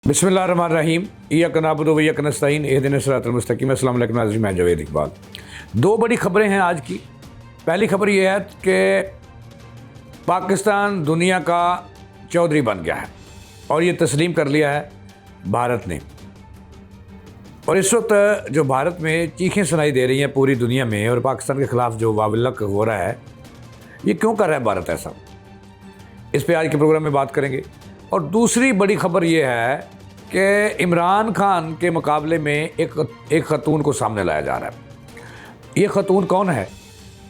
बिस्मिल्लाहिर्रहमानिर्रहीम इय्याका नअबुदु व इय्याका नस्तईन इहदिना सिरातल मुस्तकीम। अस्सलाम वालेकुम नाज़रीन, मैं जावेद इकबाल। दो बड़ी खबरें हैं आज की। पहली खबर यह है कि पाकिस्तान दुनिया का चौधरी बन गया है और ये तस्लीम कर लिया है भारत ने। और इस वक्त जो भारत में चीखें सुनाई दे रही हैं पूरी दुनिया में और पाकिस्तान के ख़िलाफ़ जो वाविल्लक हो रहा है, ये क्यों कर रहा है भारत ऐसा, इस पर आज के प्रोग्राम में बात करेंगे। और दूसरी बड़ी खबर ये है कि इमरान खान के मुकाबले में एक ख़तून को सामने लाया जा रहा है। ये ख़तून कौन है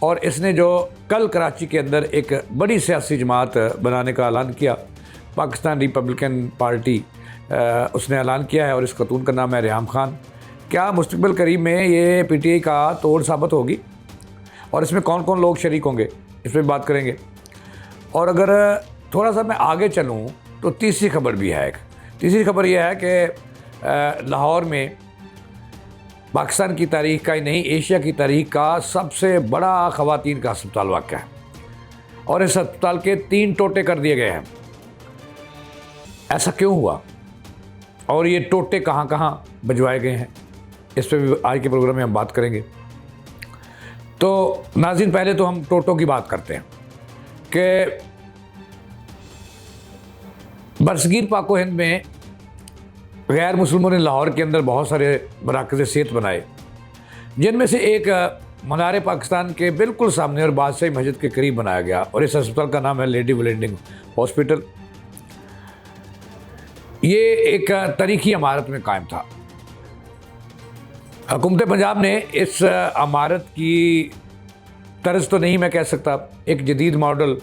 और इसने जो कल कराची के अंदर एक बड़ी सियासी जमात बनाने का ऐलान किया, पाकिस्तान रिपब्लिकन पार्टी, उसने ऐलान किया है और इस ख़तून का नाम है रेहाम खान। क्या मुस्तक़बिल करीब में ये PTI का तोड़ साबित होगी और इसमें कौन कौन लोग शरीक होंगे, इस पर बात करेंगे। और अगर थोड़ा सा मैं आगे चलूँ तो तीसरी खबर भी है। एक तीसरी खबर यह है कि लाहौर में पाकिस्तान की तारीख़ का ही नहीं, एशिया की तारीख़ का सबसे बड़ा ख़वातीन का अस्पताल वाक़ है और इस अस्पताल के 3 टोटे कर दिए गए हैं। ऐसा क्यों हुआ और ये टोटे कहाँ कहाँ भिजवाए गए हैं, इस पर भी आज के प्रोग्राम में हम बात करेंगे। तो नाज़रीन, पहले तो हम टोटों की बात करते हैं कि बरसगीर पाको हिंद में गैर मुसलमानों ने लाहौर के अंदर बहुत सारे मराकज़ सेहत बनाए, जिनमें से एक मनार पाकिस्तान के बिल्कुल सामने और बादशाही मस्जिद के करीब बनाया गया और इस अस्पताल का नाम है लेडी वेलिंगटन हॉस्पिटल। ये एक तारीखी इमारत में कायम था। हुकूमत पंजाब ने इस इमारत की तर्ज तो नहीं मैं कह सकता, एक जदीद मॉडल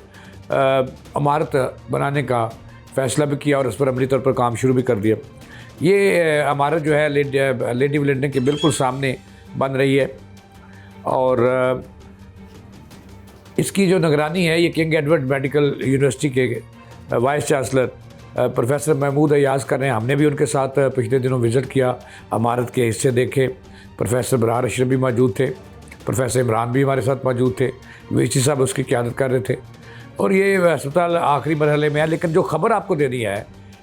इमारत बनाने का फ़ैसला भी किया और उस पर अमली तौर पर काम शुरू भी कर दिया। ये इमारत जो है लेडी वेलिंगटन के बिल्कुल सामने बन रही है और इसकी जो निगरानी है ये किंग एडवर्ड मेडिकल यूनिवर्सिटी के vice chancellor professor Mahmood Ayaz कर रहे हैं। हमने भी उनके साथ पिछले दिनों विज़िट किया, इमारत के हिस्से देखे। प्रोफेसर बरार अशरफ भी मौजूद थे, प्रोफेसर इमरान भी हमारे साथ मौजूद थे, VC साहब उसकी क़यादत कर रहे थे। और ये अस्पताल आखिरी मरहले में है। लेकिन जो ख़बर आपको देनी है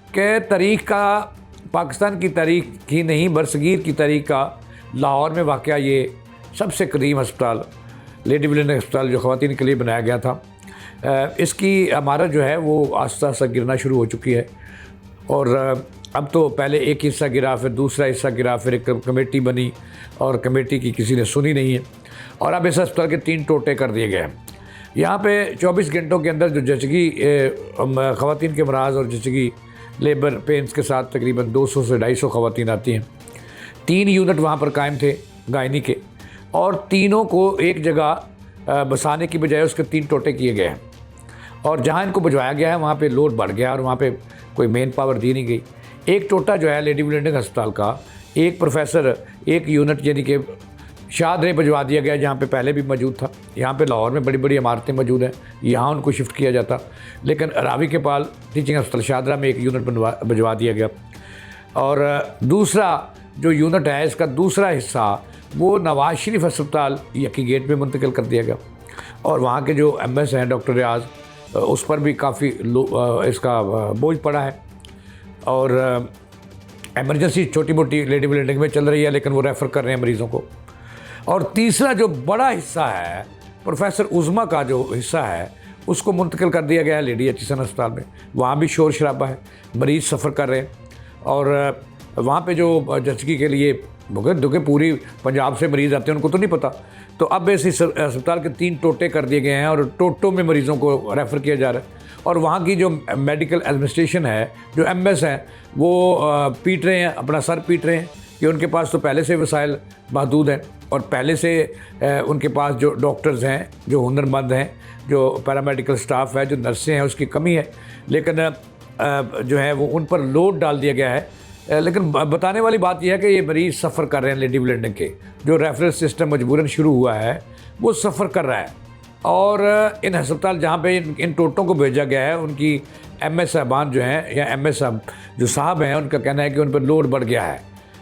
कि तारीख़ का, पाकिस्तान की तारीख़ ही नहीं बरसगीर की तारीख़ का लाहौर में वाक़या ये सबसे कदीम अस्पताल लेडी वेलिंगटन अस्पताल जो ख़वातीन के लिए बनाया गया था, इसकी इमारत जो है वो आस्ता आस्ता गिरना शुरू हो चुकी है। और अब तो पहले एक हिस्सा गिरा, फिर दूसरा हिस्सा गिरा, फिर एक कमेटी बनी और कमेटी की किसी ने सुनी नहीं है और अब इस अस्पताल के 3 टोटे कर दिए गए हैं। यहाँ पे 24 घंटों के अंदर जो जचगी ख़वातीन के मराज़ और जचगी लेबर पेन्स के साथ तकरीबन 200 से 250 ख़वातीन आती हैं। 3 यूनिट वहाँ पर कायम थे गायनी के और तीनों को एक जगह बसाने की बजाय उसके 3 टोटे किए गए हैं और जहाँ इनको भिजवाया गया है वहाँ पे लोड बढ़ गया और वहाँ पे कोई मेन पावर दी नहीं गई। एक टोटा जो है लेडी वेलिंगटन अस्पताल का, एक प्रोफेसर, एक यूनिट यानी कि शाहदरे भिजवा दिया गया जहाँ पे पहले भी मौजूद था। यहाँ पे लाहौर में बड़ी बड़ी इमारतें मौजूद हैं, यहाँ उनको शिफ्ट किया जाता। लेकिन रावी के पाल टीचिंग अस्पताल शाहदरा में एक यूनिट भिजवा दिया गया और दूसरा जो यूनिट है इसका दूसरा हिस्सा वो नवाज़ शरीफ अस्पताल यकी गेट में मुंतकिल कर दिया गया और वहाँ के जो MS हैं डॉक्टर रियाज, उस पर भी काफ़ी इसका बोझ पड़ा है और एमरजेंसी छोटी मोटी लेडी वेलिंगटन में चल रही है लेकिन वो रेफ़र कर रहे हैं मरीज़ों को। और तीसरा जो बड़ा हिस्सा है प्रोफेसर उज़मा का जो हिस्सा है उसको मुंतकिल कर दिया गया है लेडी HSN अस्पताल में। वहाँ भी शोर शराबा है, मरीज़ सफ़र कर रहे हैं और वहाँ पे जो जचगी के लिए दुखे पूरी पंजाब से मरीज़ आते हैं, उनको तो नहीं पता। तो अब इस अस्पताल के 3 टोटे कर दिए गए हैं और टोटों में मरीज़ों को रेफ़र किया जा रहा है और वहाँ की जो मेडिकल एडमिनिस्ट्रेशन है, जो MS हैं, वो पीट रहे हैं, अपना सर पीट रहे हैं कि उनके पास तो पहले से वसाइल महदूद हैं और पहले से उनके पास जो डॉक्टर्स हैं, जो हुनरमंद हैं, जो पैरामेडिकल स्टाफ है, जो नर्सें हैं, उसकी कमी है। लेकिन जो है वो उन पर लोड डाल दिया गया है। लेकिन बताने वाली बात यह है कि ये मरीज़ सफ़र कर रहे हैं लेडी वेलिंगटन के, जो रेफरल सिस्टम मजबूरन शुरू हुआ है वो सफ़र कर रहा है और इन अस्पताल जहाँ पे इन टोटों को भेजा गया है उनकी MS साहबान जो हैं या MS जो साहब हैं, उनका कहना है कि उन पर लोड बढ़ गया है।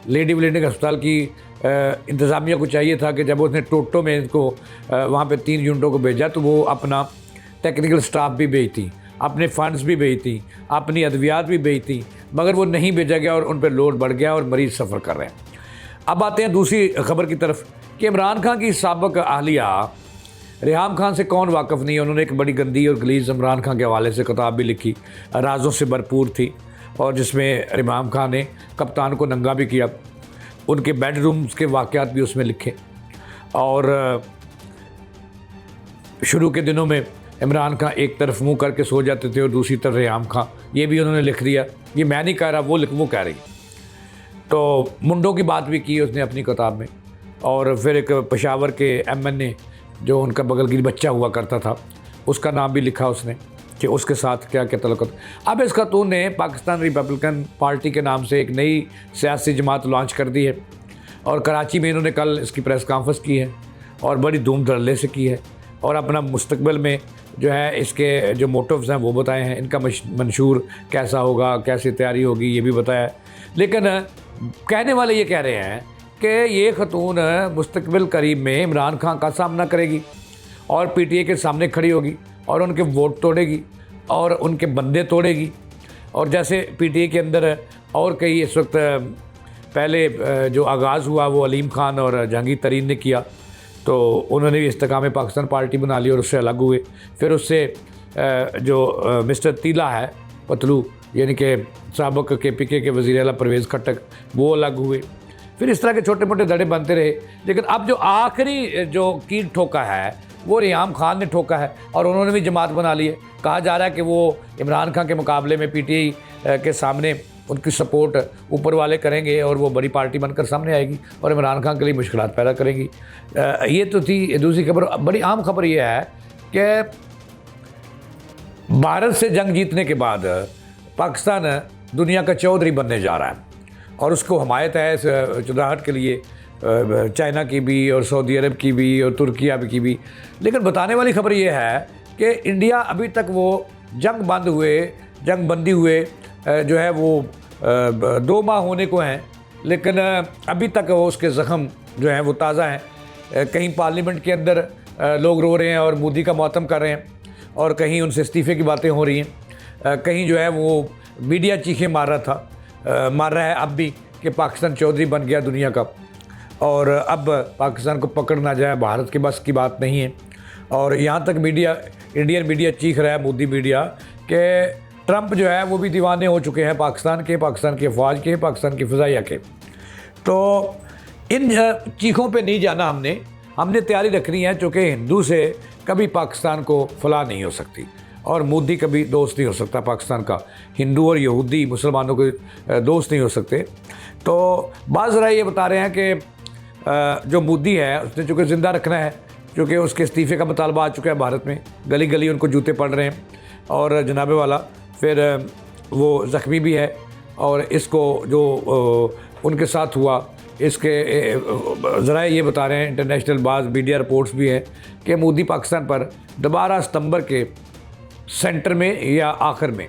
लेडी वेलिंगटन अस्पताल की इंतज़ामिया को चाहिए था कि जब उसने टोटों में इनको वहाँ पे 3 यूनिटों को भेजा तो वो अपना टेक्निकल स्टाफ भी भेजती, अपने फ़ंड्स भी भेजती, अपनी अद्वियात भी भेजती, मगर वो नहीं भेजा गया और उन पर लोड बढ़ गया और मरीज़ सफ़र कर रहे हैं। अब आते हैं दूसरी खबर की तरफ कि इमरान खान की साबिक अहलिया रेहाम खान से कौन वाकिफ़ नहीं है। उन्होंने एक बड़ी गंदी और गलीज़ इमरान खान के हवाले से किताब भी लिखी, राजों से भरपूर थी, और जिसमें रेहाम खान ने कप्तान को नंगा भी किया, उनके बेडरूम्स के वाक़यात भी उसमें लिखे। और शुरू के दिनों में इमरान खान एक तरफ मुंह करके सो जाते थे और दूसरी तरफ रेहाम खान, ये भी उन्होंने लिख दिया। ये मैं नहीं कह रहा, वो कह रही। तो मुंडों की बात भी की उसने अपनी किताब में। और फिर एक पेशावर के MNA जो उनका बगल की बच्चा हुआ करता था, उसका नाम भी लिखा उसने कि उसके साथ क्या क्या तल्लुक़ात। अब इस खातून ने पाकिस्तान रिपब्लिकन पार्टी के नाम से एक नई सियासी जमात लॉन्च कर दी है, और कराची में इन्होंने कल इसकी प्रेस कॉन्फ्रेंस की है और बड़ी धूम धड़ल्ले से की है, और अपना मुस्तकबिल में जो है इसके जो मोटिव्स हैं वो बताए हैं, इनका मंशूर कैसा होगा, कैसी तैयारी होगी, ये भी बताया है। लेकिन कहने वाले ये कह रहे हैं कि ये खतून मुस्तकबिल करीब में इमरान खान का सामना करेगी और PTA के सामने खड़ी होगी और उनके वोट तोड़ेगी और उनके बंदे तोड़ेगी। और जैसे PTA के अंदर और कई इस वक्त पहले जो आगाज़ हुआ वो अलीम खान और जहांगीर तरीन ने किया, तो उन्होंने भी इस्तेकाम पाकिस्तान पार्टी बना ली और उससे अलग हुए। फिर उससे जो मिस्टर तीला है पतलू, यानी कि साबिक KPK के वज़ीर आला परवेज़ खट्टक, वो अलग हुए। फिर इस तरह के छोटे मोटे धड़े बनते रहे। लेकिन अब जो आखिरी जो कील ठोका है वो रेहाम खान ने ठोका है, और उन्होंने भी जमात बना ली है। कहा जा रहा है कि वो इमरान खान के मुकाबले में PTA के सामने उनकी सपोर्ट ऊपर वाले करेंगे और वो बड़ी पार्टी बनकर सामने आएगी और इमरान खान के लिए मुश्किलात पैदा करेंगी। ये तो थी दूसरी खबर। बड़ी आम खबर ये है कि भारत से जंग जीतने के बाद पाकिस्तान दुनिया का चौधरी बनने जा रहा है, और उसको हमायत है इस चुनाहट के लिए चाइना की भी और सऊदी अरब की भी और तुर्किया की भी। लेकिन बताने वाली खबर ये है कि इंडिया अभी तक वो जंग बंदी हुए जो है वो 2 माह होने को हैं, लेकिन अभी तक वो उसके ज़ख्म जो हैं वो ताज़ा हैं। कहीं पार्लियामेंट के अंदर लोग रो रहे हैं और मोदी का मौतम कर रहे हैं, और कहीं उनसे इस्तीफ़े की बातें हो रही हैं। कहीं जो है वो मीडिया चीखें मार रहा है अब भी कि पाकिस्तान चौधरी बन गया दुनिया का, और अब पाकिस्तान को पकड़ ना जाए भारत के बस की बात नहीं है। और यहाँ तक इंडियन मीडिया चीख रहा है, मोदी मीडिया, कि ट्रंप जो है वो भी दीवाने हो चुके हैं पाकिस्तान के अफवाज के, पाकिस्तान की फ़िज़ाइया के। तो इन चीखों पे नहीं जाना हमने तैयारी रखनी है, चूँकि हिंदू से कभी पाकिस्तान को फलाह नहीं हो सकती और मोदी कभी दोस्त नहीं हो सकता पाकिस्तान का। हिंदू और यहूदी मुसलमानों के दोस्त नहीं हो सकते। तो बाज़ राय ये बता रहे हैं कि जो मोदी है उसने चूँकि ज़िंदा रखना है, क्योंकि उसके इस्तीफ़े का मुतालबा आ चुका है भारत में, गली गली उनको जूते पड़ रहे हैं, और जनाबे वाला फिर वो ज़ख्मी भी है। और इसको जो उनके साथ हुआ, इसके ज़रा ये बता रहे हैं इंटरनेशनल बाज़ मीडिया रिपोर्ट्स भी हैं कि मोदी पाकिस्तान पर दोबारा सितंबर के सेंटर में या आखिर में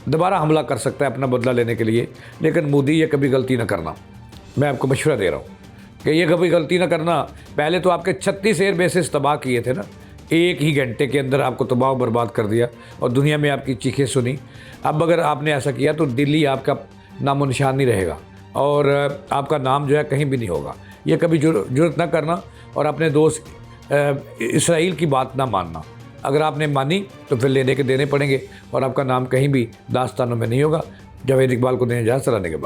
दोबारा हमला कर सकता है अपना बदला लेने के लिए। लेकिन मोदी ये कभी गलती ना करना, मैं आपको मशवरा दे रहा हूँ कि ये कभी गलती ना करना। पहले तो आपके 36 एयर बेसिस तबाह किए थे ना, एक ही घंटे के अंदर आपको तबाह बर्बाद कर दिया और दुनिया में आपकी चीखें सुनी। अब अगर आपने ऐसा किया तो दिल्ली आपका नामो निशान नहीं रहेगा और आपका नाम जो है कहीं भी नहीं होगा। ये कभी जुर्रत ना करना और अपने दोस्त इसराइल की बात ना मानना। अगर आपने मानी तो फिर लेने के देने पड़ेंगे और आपका नाम कहीं भी दास्तानों में नहीं होगा। जावेद इकबाल को देने इजाज़त, चलाने के बाद।